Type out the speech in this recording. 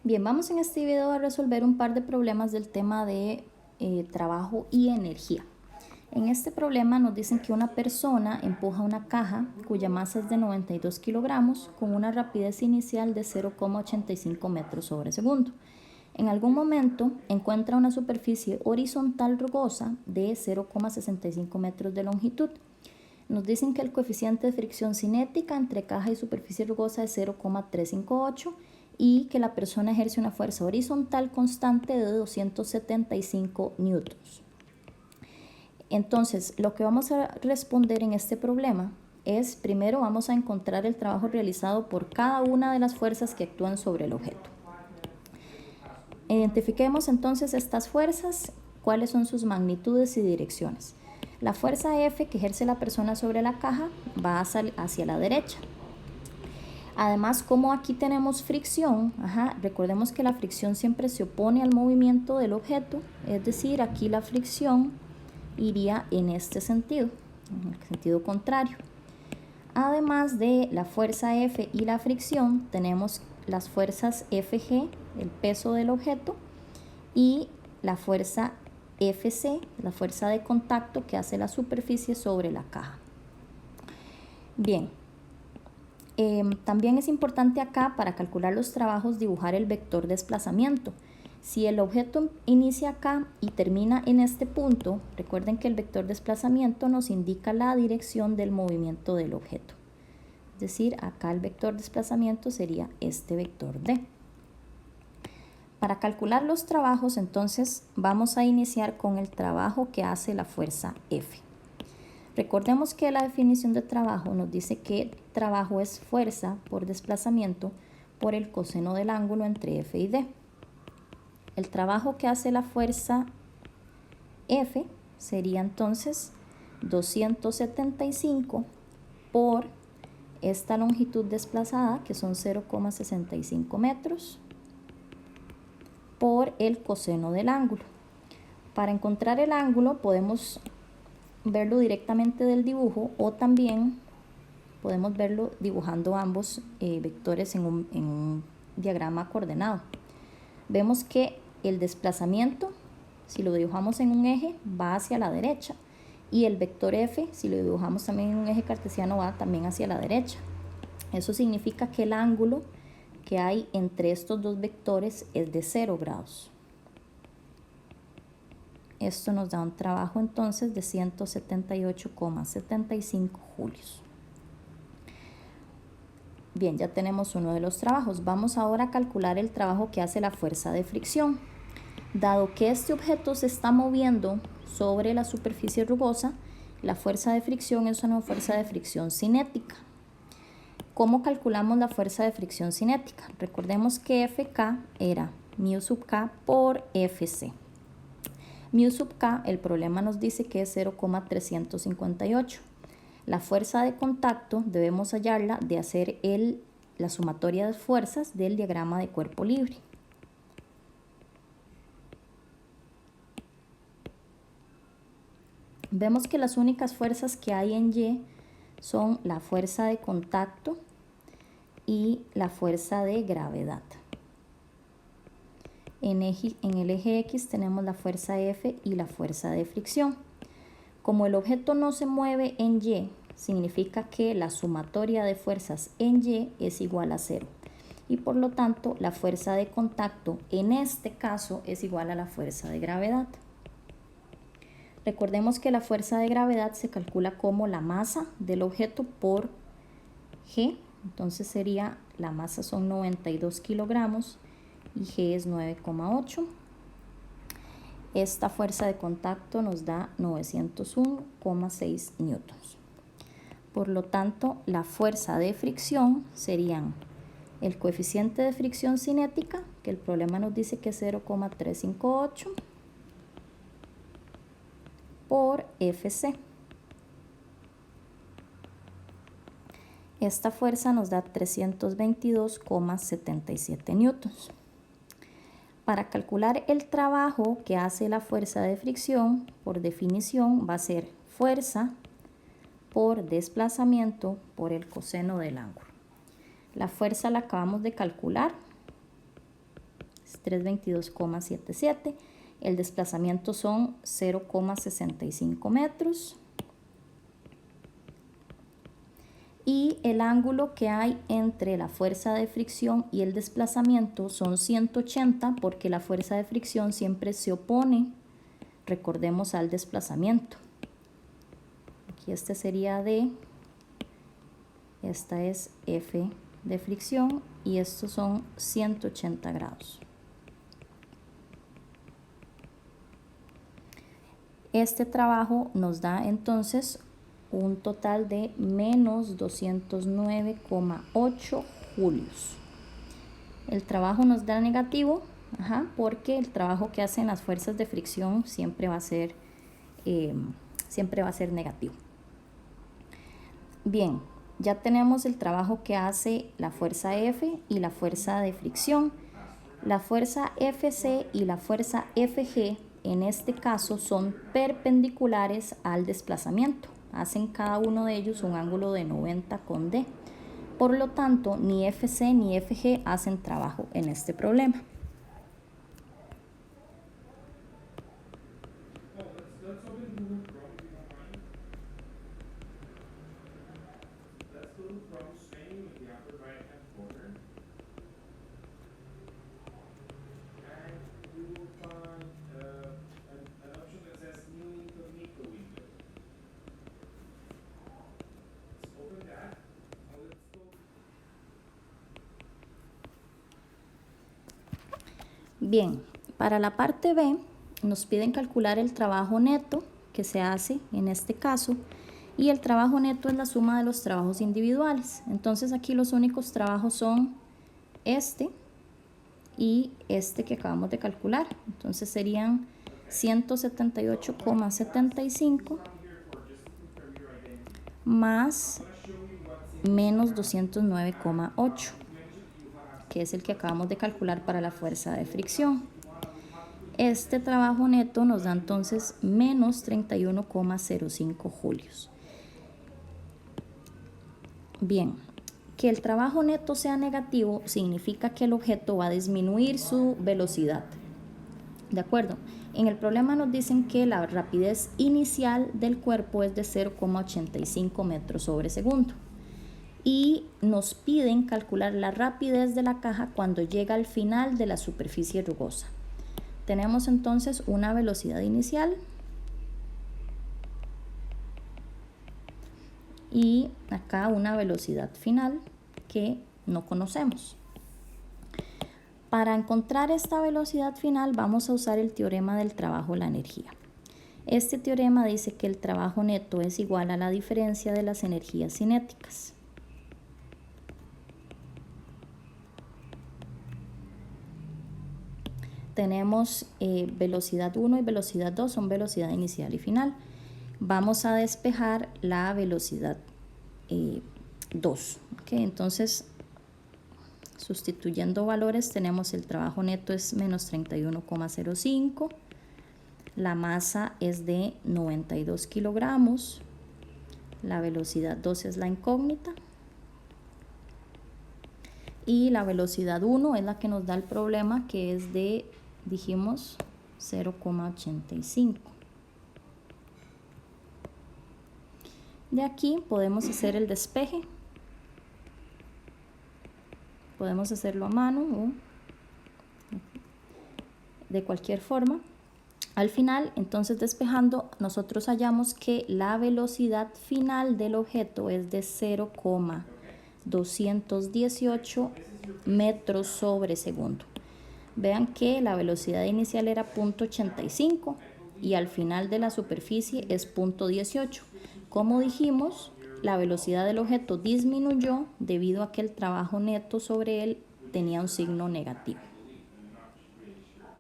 Bien, vamos en este video a resolver un par de problemas del tema de trabajo y energía. En este problema nos dicen que una persona empuja una caja cuya masa es de 92 kilogramos con una rapidez inicial de 0,85 metros sobre segundo. En algún momento encuentra una superficie horizontal rugosa de 0,65 metros de longitud. Nos dicen que el coeficiente de fricción cinética entre caja y superficie rugosa es 0,358 y que la persona ejerce una fuerza horizontal constante de 275 newtons. Entonces, lo que vamos a responder en este problema es, primero vamos a encontrar el trabajo realizado por cada una de las fuerzas que actúan sobre el objeto. Identifiquemos entonces estas fuerzas, cuáles son sus magnitudes y direcciones. La fuerza F que ejerce la persona sobre la caja va hacia la derecha. Además, como aquí tenemos fricción, recordemos que la fricción siempre se opone al movimiento del objeto, es decir, aquí la fricción iría en este sentido, en el sentido contrario. Además de la fuerza F y la fricción, tenemos las fuerzas FG, el peso del objeto, y la fuerza FC, la fuerza de contacto que hace la superficie sobre la caja. Bien, también es importante acá para calcular los trabajos dibujar el vector desplazamiento. Si el objeto inicia acá y termina en este punto, recuerden que el vector desplazamiento nos indica la dirección del movimiento del objeto. Es decir, acá el vector desplazamiento sería este vector D. Para calcular los trabajos, entonces, vamos a iniciar con el trabajo que hace la fuerza F. Recordemos que la definición de trabajo nos dice que trabajo es fuerza por desplazamiento por el coseno del ángulo entre F y D. El trabajo que hace la fuerza F sería entonces 275 por esta longitud desplazada, que son 0,65 metros, por el coseno del ángulo. Para encontrar el ángulo podemos verlo directamente del dibujo o también podemos verlo dibujando ambos vectores en un diagrama coordenado. Vemos que el desplazamiento, si lo dibujamos en un eje, va hacia la derecha, y el vector F, si lo dibujamos también en un eje cartesiano, va también hacia la derecha. Eso significa que el ángulo que hay entre estos dos vectores es de 0 grados. Esto nos da un trabajo entonces de 178,75 julios. Bien, ya tenemos uno de los trabajos. Vamos ahora a calcular el trabajo que hace la fuerza de fricción. Dado que este objeto se está moviendo sobre la superficie rugosa, la fuerza de fricción es una fuerza de fricción cinética. ¿Cómo calculamos la fuerza de fricción cinética? Recordemos que Fk era mu sub k por Fc. Mu sub k, el problema nos dice que es 0,358. La fuerza de contacto debemos hallarla de hacer la sumatoria de fuerzas del diagrama de cuerpo libre. Vemos que las únicas fuerzas que hay en Y son la fuerza de contacto y la fuerza de gravedad. En el eje X tenemos la fuerza F y la fuerza de fricción. Como el objeto no se mueve en Y, significa que la sumatoria de fuerzas en Y es igual a 0. Y por lo tanto, la fuerza de contacto en este caso es igual a la fuerza de gravedad. Recordemos que la fuerza de gravedad se calcula como la masa del objeto por G. Entonces sería, la masa son 92 kilogramos y G es 9,8. Esta fuerza de contacto nos da 901,6 newtons. Por lo tanto, la fuerza de fricción serían el coeficiente de fricción cinética, que el problema nos dice que es 0,358, por Fc. Esta fuerza nos da 322,77 newtons. Para calcular el trabajo que hace la fuerza de fricción, por definición, va a ser fuerza por desplazamiento por el coseno del ángulo. La fuerza la acabamos de calcular. 322,77. El desplazamiento son 0,65 metros. Y el ángulo que hay entre la fuerza de fricción y el desplazamiento son 180 porque la fuerza de fricción siempre se opone, recordemos, al desplazamiento. Aquí este sería D, esta es F de fricción y estos son 180 grados. Este trabajo nos da entonces un total de menos 209,8 julios. El trabajo nos da negativo, porque el trabajo que hacen las fuerzas de fricción siempre va a ser negativo. Bien, ya tenemos el trabajo que hace la fuerza F y la fuerza de fricción. La fuerza FC y la fuerza FG en este caso son perpendiculares al desplazamiento. Hacen cada uno de ellos un ángulo de 90 con D. Por lo tanto, ni FC ni FG hacen trabajo en este problema. Bien, para la parte B nos piden calcular el trabajo neto que se hace en este caso y el trabajo neto es la suma de los trabajos individuales. Entonces aquí los únicos trabajos son este y este que acabamos de calcular. Entonces serían 178,75 más menos 209,8. que es el que acabamos de calcular para la fuerza de fricción. Este trabajo neto nos da entonces menos 31,05 julios. Bien, que el trabajo neto sea negativo significa que el objeto va a disminuir su velocidad. ¿De acuerdo? En el problema nos dicen que la rapidez inicial del cuerpo es de 0,85 metros sobre segundo. Y nos piden calcular la rapidez de la caja cuando llega al final de la superficie rugosa. Tenemos entonces una velocidad inicial y acá una velocidad final que no conocemos. Para encontrar esta velocidad final vamos a usar el teorema del trabajo de la energía. Este teorema dice que el trabajo neto es igual a la diferencia de las energías cinéticas. Tenemos velocidad 1 y velocidad 2, son velocidad inicial y final. Vamos a despejar la velocidad 2. Entonces, sustituyendo valores, tenemos el trabajo neto es menos 31,05. La masa es de 92 kilogramos. La velocidad 2 es la incógnita. Y la velocidad 1 es la que nos da el problema, que es de, dijimos, 0,85. De aquí podemos hacer el despeje. Podemos hacerlo a mano o de cualquier forma. Al final, entonces despejando, nosotros hallamos que la velocidad final del objeto es de 0,218 metros sobre segundo. Vean que la velocidad inicial era 0,85 y al final de la superficie es 0,18. Como dijimos, la velocidad del objeto disminuyó debido a que el trabajo neto sobre él tenía un signo negativo.